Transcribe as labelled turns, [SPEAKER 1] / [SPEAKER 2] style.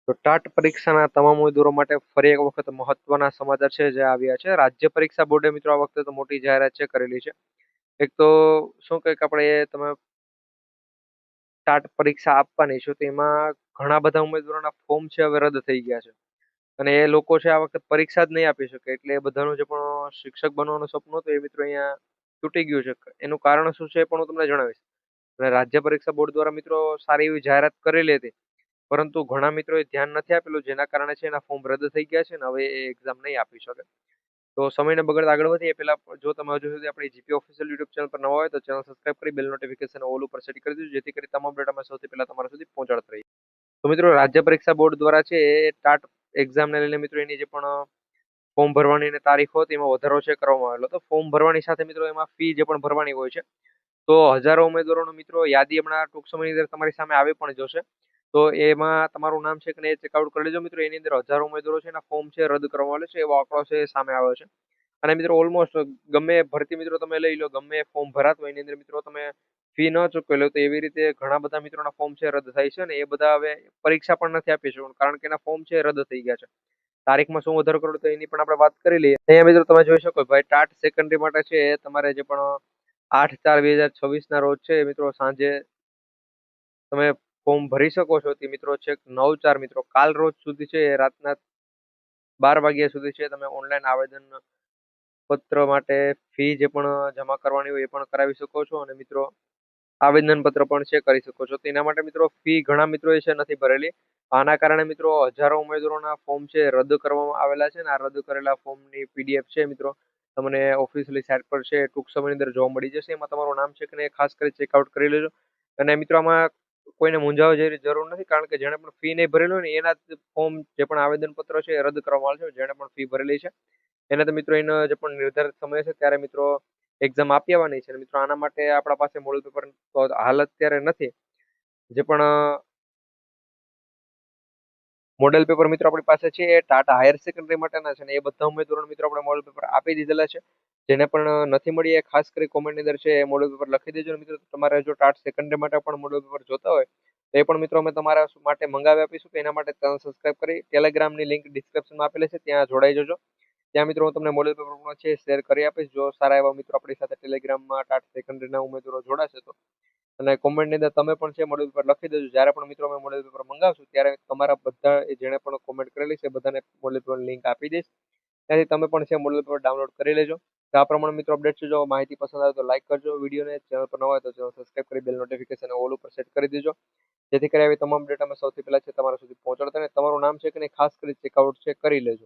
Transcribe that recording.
[SPEAKER 1] તો ટાટ પરીક્ષાના તમામ ઉમેદવારો માટે ફરી એક વખત મહત્વના સમાચાર છે જે આવ્યા છે. રાજ્ય પરીક્ષા બોર્ડે મિત્રો આ વખતે તો મોટી જાહેરાત છે કરેલી છે. એક તો શું કહે કે આપણે તમે ટાટ પરીક્ષા આપવાની છો તો એમાં ઘણા બધા ઉમેદવારોના ફોર્મ છે હવે રદ થઈ ગયા છે. અને એ લોકો છે આ વખતે પરીક્ષા જ નહીં આપી શકે એટલે એ બધાનું જે પણ શિક્ષક બનવાનું સપનું હતું એ મિત્રો અહીંયા તૂટી ગયું છે. એનું કારણ શું છે એ પણ હું તમને જણાવીશ. અને રાજ્ય પરીક્ષા બોર્ડ દ્વારા મિત્રો સારી એવી જાહેરાત કરેલી હતી. પરંતુ ઘણા મિત્રોએ ધ્યાન નથી આપેલું જેના કારણે છે એના ફોર્મ રદ થઈ ગયા છે ને હવે એ એક્ઝામ નહીં આપી શકે. તો સમયને બગાડતા આગળ વધીએ એ પહેલા જો તમે હજુ સુધી આપણી જીપી ઓફિશિયલ યુટ્યુબ ચેનલ પર નવા હોય તો ચેનલ સબસ્ક્રાઇબ કરી બેલ નોટિફિકેશન ઓલ ઉપર સેટ કરી દેજો જેથી કરી તમામ ડેટા અમે સૌથી પહેલા તમારા સુધી પહોંચાડતા રહીએ. તો મિત્રો રાજ્ય પરીક્ષા બોર્ડ દ્વારા છે એ ટાટ એક્ઝામને લઈને મિત્રો એની જે પણ ફોર્મ ભરવાની ને તારીખો હતી એમાં વધારો છે કરવામાં આવેલો હતો. ફોર્મ ભરવાની સાથે મિત્રો એમાં ફી જે પણ ભરવાની હોય છે તો હજારો ઉમેદવારોનો મિત્રો યાદી હમણાં ટૂંક સમયની અંદર તમારી સામે આવી પણ જશે. તો એમાં તમારું નામ છે કે નહીં એ ચેકઆઉટ કરી લેજો મિત્રો. એની અંદર હજારો ઉમેદવારો છે એના ફોર્મ છે રદ કરવામાં આવેલ છે એવો આંકડો છે એ સામે આવ્યો છે. અને મિત્રો ઓલમોસ્ટ ગમે એ ભરતી મિત્રો તમે લઈ લો ગમે એ ફોર્મ ભરાતું હોય એની અંદર મિત્રો તમે ફી ન ચૂકવેલો તો એવી રીતે ઘણા બધા મિત્રોના ફોર્મ છે રદ થાય છે ને એ બધા હવે પરીક્ષા પણ નથી આપી શકવાનું કારણ કે એના ફોર્મ છે રદ થઈ ગયા છે. તારીખમાં શું વધારો કરવો તો એની પણ આપણે વાત કરી લઈએ. અહીંયા મિત્રો તમે જોઈ શકો ભાઈ ટાટ સેકન્ડરી માટે છે એ તમારે જે પણ 8/4/2026 ના રોજ છે મિત્રો સાંજે તમે ફોર્મ ભરી શકો છો તે મિત્રો છે 9/4 મિત્રો કાલ રોજ સુધી છે એ રાતના 12 વાગ્યા સુધી છે તમે ઓનલાઈન આવેદન પત્ર માટે ફી જે પણ જમા કરવાની હોય એ પણ કરાવી શકો છો અને મિત્રો આવેદન પત્ર પણ છે કરી શકો છો. તો એના માટે મિત્રો ફી ઘણા મિત્રોએ છે નથી ભરેલી. આના કારણે મિત્રો હજારો ઉમેદવારોના ફોર્મ છે રદ કરવામાં આવેલા છે ને આ રદ કરેલા ફોર્મની પીડીએફ છે મિત્રો તમને ઓફિશિયલી સાઇટ પર છે ટૂંક સમયની અંદર જોવા મળી જશે. એમાં તમારું નામ છે કે નહીં એ ખાસ કરી ચેકઆઉટ કરી લેજો. અને મિત્રો આમાં કોઈને મૂંઝાવવા જેવી જરૂર નથી કારણ કે જેણે પણ ફી નહીં ભરેલી હોય ને એના જ ફોર્મ જે પણ આવેદન પત્ર છે એ રદ કરવામાં આવે છે. જેણે પણ ફી ભરેલી છે એને તો મિત્રો એનો જે પણ નિર્ધારિત સમય છે ત્યારે મિત્રો એક્ઝામ આપી આવવાની છે. મિત્રો આના માટે આપણા પાસે મોડલ પેપર તો હાલ અત્યારે નથી. જે પણ મોડેલ પેપર મિત્રો આપણી પાસે છે એ ટાટા હાયર સેકન્ડરી માટેના છે ને એ બધા ઉમેદવારોને મિત્રો આપણે મોડેલ પેપર આપી દીધેલા છે. જેને પણ નથી મળી એ ખાસ કરી કોમેન્ટની અંદર છે એ મોડેલ પેપર લખી દેજો. મિત્રો તમારે જો ટાટ સેકન્ડરી માટે પણ મોડેલ પેપર જોતા હોય તો એ પણ મિત્રો અમે તમારા માટે મંગાવી આપીશું. તો એના માટે ચેનલ સબસ્ક્રાઇબ કરી ટેલિગ્રામની લિંક ડિસ્ક્રિપ્શનમાં આપેલી છે ત્યાં જોડાઈ જજો. ત્યાં મિત્રો હું તમને મોડેલ પેપર છે શેર કરી આપીશ. જો સારા એવા મિત્રો આપણી સાથે ટેલિગ્રામમાં ટાટ સેકન્ડરીના ઉમેદવારો જોડાશે તો અને કોમેન્ટની અંદર તમે પણ છે મોડેલ પેપર લખી દેજો. જ્યારે પણ મિત્રો અમે મોડેલ પેપર મંગાવશું ત્યારે તમારા બધા જેણે પણ કોમેન્ટ કરેલી છે બધાને મોડેલ પેપર લિંક આપી દઈશ. ત્યાંથી તમે પણ છે મોડેલ પેપર ડાઉનલોડ કરી લેજો. તો આ પ્રમાણે મિત્રો અપડેટ છે. જો માહિતી પસંદ આવે તો લાઈક કરજો વિડીયોને. ચેનલ પર ન હોય તો ચેનલ સબસ્ક્રાઇબ કરી બેલ નોટિફિકેશન ઓલ ઉપર સેટ કરી દેજો જેથી કરી આવી તમામ ડેટા અમે સૌથી પહેલા છે તમારા સુધી પહોંચાડતા અને તમારું નામ છે કે નહીં ખાસ કરી ચેકઆઉટ છે કરી લેજો.